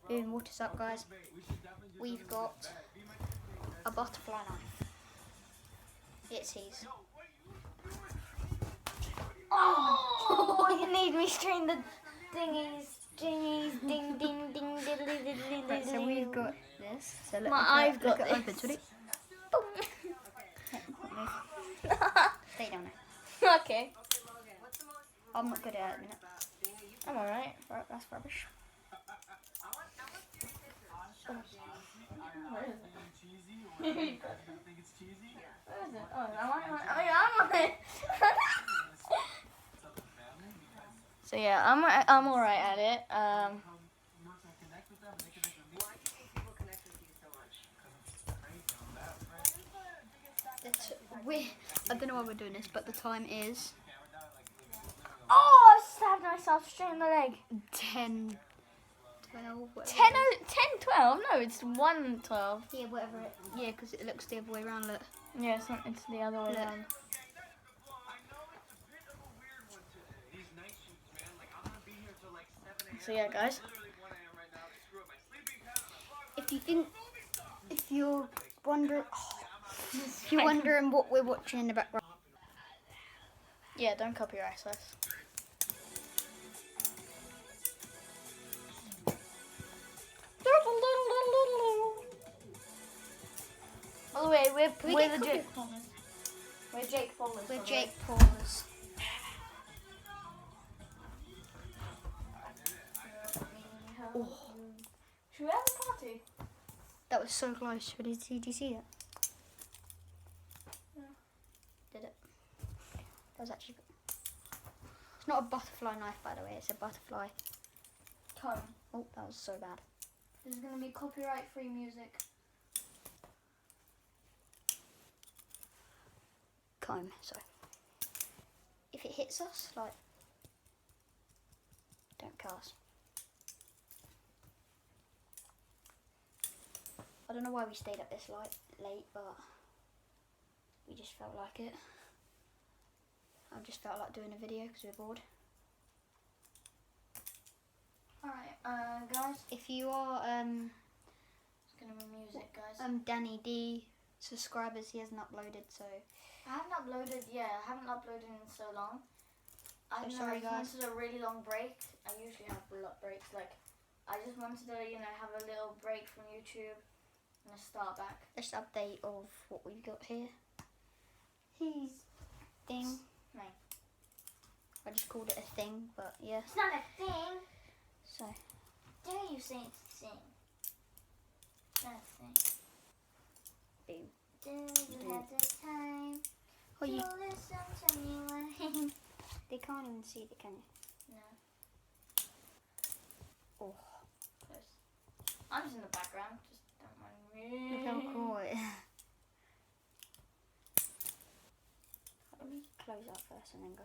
Boom, what is up, guys? We've got a butterfly knife. It's his. Oh, you need me string the dingies, ding, ding, ding, diddly, diddly, Right, so diddly. we've got this. So I've got look at this. open, ready? Stay down there. Okay. I'm not good at it at the minute. I'm alright. Right, that's rubbish. Where is it? Where is it? Oh, I'm on it. So yeah, I'm alright at it. I don't know why we're doing this, but the time is Oh, I stabbed myself straight in the leg. 10, 12, whatever. 10, 12? No, it's 1:12. Yeah, whatever it. Yeah, because it looks the other way around. Look. Yeah, it's the other way Look. around. So yeah, guys. If you're wondering, if you're wondering what we're watching in the background. Yeah, don't copyright us. By the way, we're the Jake Paulers. We're Jake Paulers. We're Jake Paulers. Oh, Should we have a party? that was so close. Did you see that? Yeah. Did it? That was actually. It's not a butterfly knife, by the way. It's a butterfly. Comb. Oh, that was so bad. This is gonna be copyright-free music. Comb. So, if it hits us, like, don't cast. I don't know why we stayed up this late, but we just felt like it. I just felt like doing a video because we're bored. Alright, guys. If you are It's gonna be music, guys. Danny D subscribers, he hasn't uploaded, so I haven't uploaded in so long. I So know, sorry, I just guys. wanted a really long break. I usually have a lot breaks. Like, I just wanted to, have a little break from YouTube and a start back. just update of what we've got here. He's thing. No. I just called it a thing, but yeah. It's not a thing. So Dare you say it's a thing? It's not a thing. boom. Do you have the time Oh, to you, listen to me when... they can't even see it, can you? No. Oh, Close. I'm just in the background. Just don't mind me. look how cool it is. Let me close up first and then go.